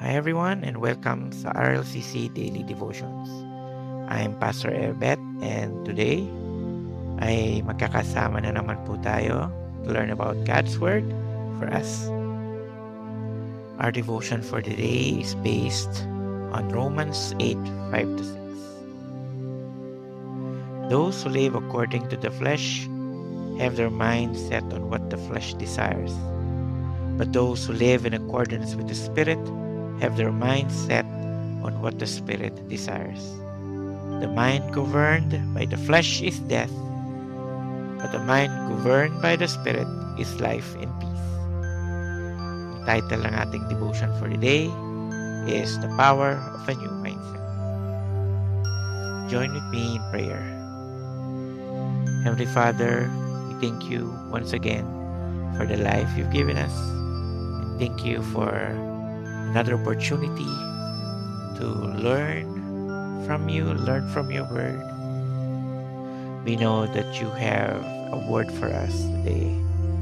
Hi everyone and welcome sa RLCC Daily Devotions. I'm Pastor Erbet and today ay magkakasama na naman po tayo to learn about God's Word for us. Our devotion for today is based on Romans 8:5-6. Those who live according to the flesh have their mind set on what the flesh desires. But those who live in accordance with the Spirit have their mind set on what the Spirit desires. The mind governed by the flesh is death, but the mind governed by the Spirit is life and peace. Ang title ng ating devotion for today is The Power of a New Mindset. Join with me in prayer. Heavenly Father, we thank you once again for the life you've given us. And thank you for another opportunity to learn from you, learn from your word. We know that you have a word for us today,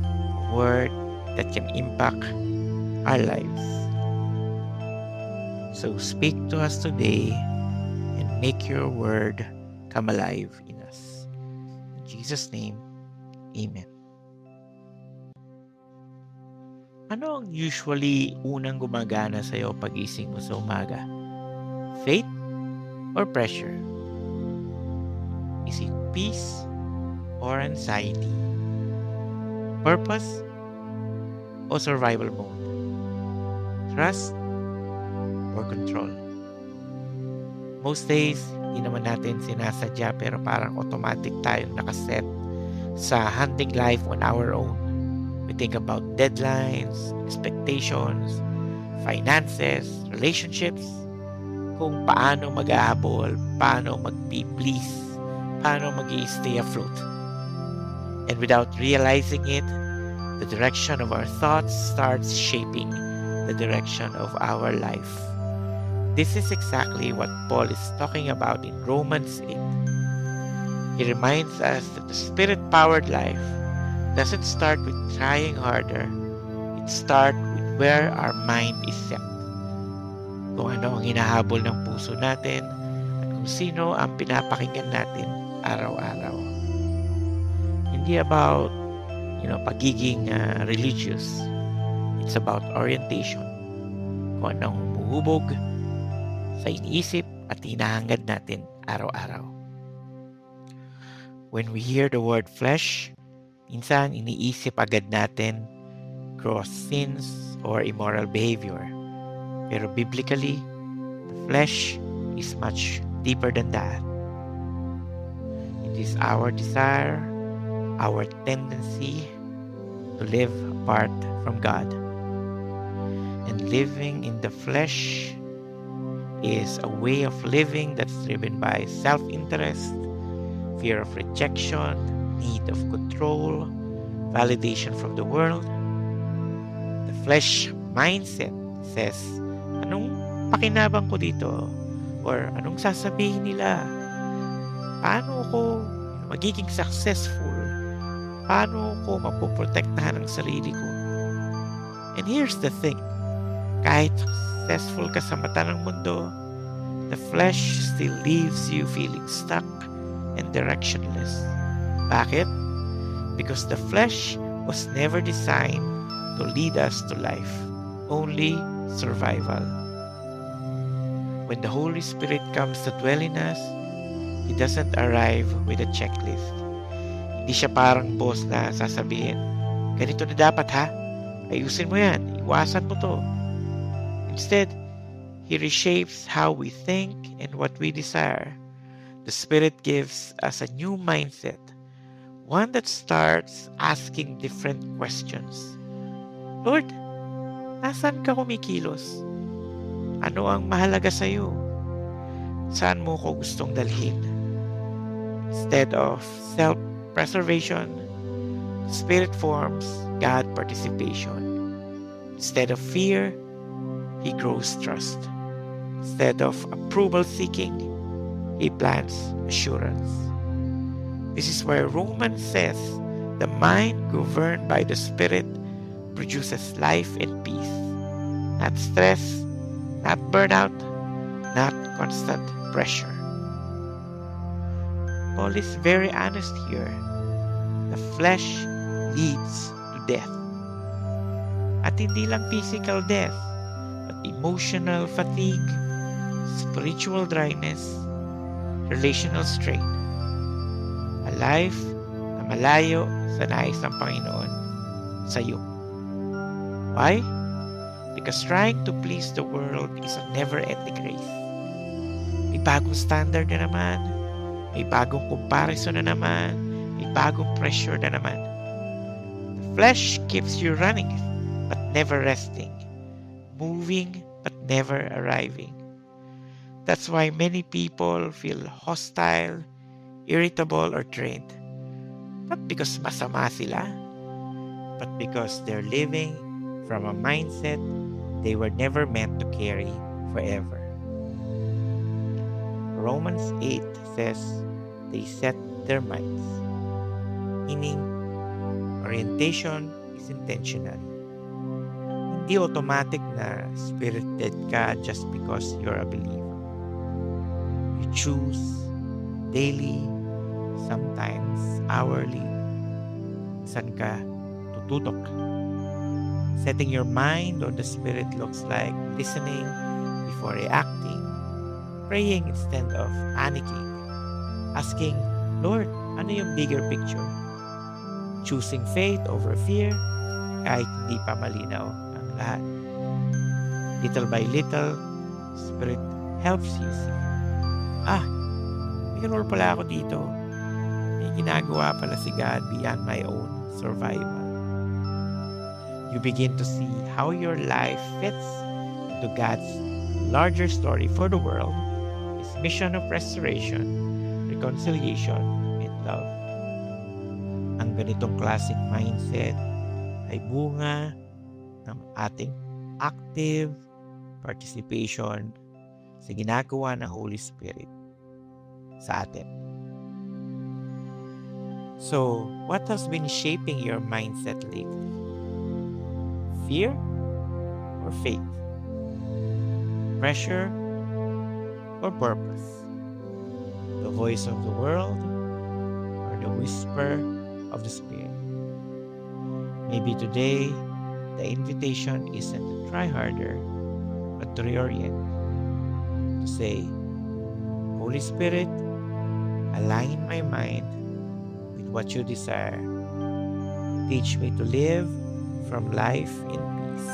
a word that can impact our lives. So speak to us today and make your word come alive in us. In Jesus' name, Amen. Ano ang usually unang gumagana sa'yo pag-gising mo sa umaga? Faith or pressure? Is it peace or anxiety? Purpose o survival mode? Trust or control? Most days, hindi naman natin sinasadya pero parang automatic tayong nakaset sa hunting life on our own. We think about deadlines, expectations, finances, relationships, kung paano mag-ahabol, paano mag-please, paano mag-stay afloat. And without realizing it, the direction of our thoughts starts shaping the direction of our life. This is exactly what Paul is talking about in Romans 8. He reminds us that the Spirit-powered life doesn't start with trying harder. It starts with where our mind is set. Kung ano ang hinahabol ng puso natin at kung sino ang pinapakinggan natin araw-araw. Hindi about, pagiging religious. It's about orientation. Kung anong humuhubog sa iniisip at hinahangad natin araw-araw. When we hear the word flesh, minsan iniisip agad natin gross sins or immoral behavior. Pero biblically, the flesh is much deeper than that. It is our desire, our tendency to live apart from God. And living in the flesh is a way of living that's driven by self-interest, fear of rejection, need of control, validation from the world. The flesh mindset says, anong pakinabang ko dito? Or anong sasabihin nila? Paano ako magiging successful? Paano ko mapoprotektahan ang sarili ko? And here's the thing, kahit successful ka sa mata ng mundo, the flesh still leaves you feeling stuck and directionless. Bakit? Because the flesh was never designed to lead us to life, only survival. When the Holy Spirit comes to dwell in us, He doesn't arrive with a checklist. Hindi siya parang boss na sasabihin, ganito na dapat ha, ayusin mo yan, iwasan mo to. Instead, He reshapes how we think and what we desire. The Spirit gives us a new mindset, one that starts asking different questions. Lord, nasaan ka kumikilos? Ano ang mahalaga sa iyo? Saan mo ko gustong dalhin? Instead of self-preservation, Spirit forms God participation. Instead of fear, He grows trust. Instead of approval seeking, He plants assurance. This is why Romans says, the mind governed by the Spirit produces life and peace. Not stress, not burnout, not constant pressure. Paul is very honest here. The flesh leads to death. At hindi lang physical death, but emotional fatigue, spiritual dryness, relational strain. A life na malayo sa nais ng Panginoon sa iyo. Why? Because trying to please the world is a never-ending race. May bagong standard na naman, may bagong comparison na naman, may bagong pressure na naman. The flesh keeps you running, but never resting, moving, but never arriving. That's why many people feel hostile, irritable, or drained. Not because masama sila, but because they're living from a mindset they were never meant to carry forever. Romans 8 says they set their minds, meaning orientation is intentional. Hindi automatic na spirited ka just because you're a believer. You choose daily, sometimes hourly, saan ka tututok. Setting your mind on the Spirit looks like listening before reacting, praying instead of panicking, asking, Lord, ano yung bigger picture? Choosing faith over fear kahit hindi pa malinaw ang lahat. Little by little, Spirit helps you see. May role pala ako dito. May ginagawa pala si God beyond my own survival. You begin to see how your life fits into God's larger story for the world, His mission of restoration, reconciliation, and love. Ang ganitong klaseng mindset ay bunga ng ating active participation sa ginagawa ng Holy Spirit sa atin. So, what has been shaping your mindset lately? Fear or faith? Pressure or purpose? The voice of the world or the whisper of the Spirit? Maybe today, the invitation isn't to try harder, but to reorient. To say, Holy Spirit, align my mind with what you desire. Teach me to live from life in peace,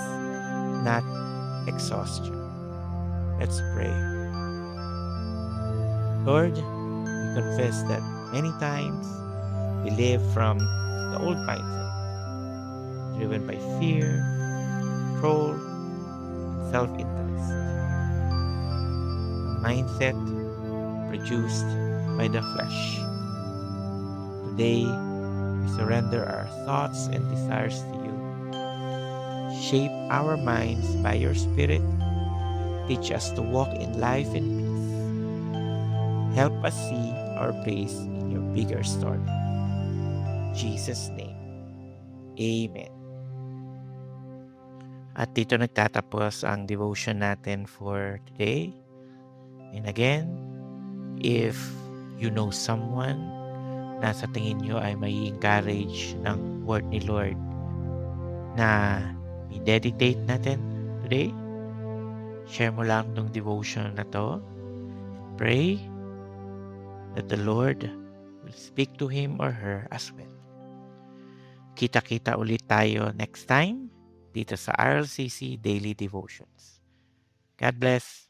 not exhaustion. Let's pray. Lord, we confess that many times we live from the old mindset, driven by fear, control, and self-interest. A mindset produced by the flesh. Today, we surrender our thoughts and desires to you. Shape our minds by your Spirit. Teach us to walk in life and peace. Help us see our place in your bigger story. In Jesus' name, Amen. At dito nagtatapos ang devotion natin for today. And again, if you know someone na sa tingin nyo ay may encourage ng word ni Lord na i-deditate natin today, share mo lang ng devotion na to. Pray that the Lord will speak to him or her as well. Kita-kita ulit tayo next time dito sa RLCC Daily Devotions. God bless.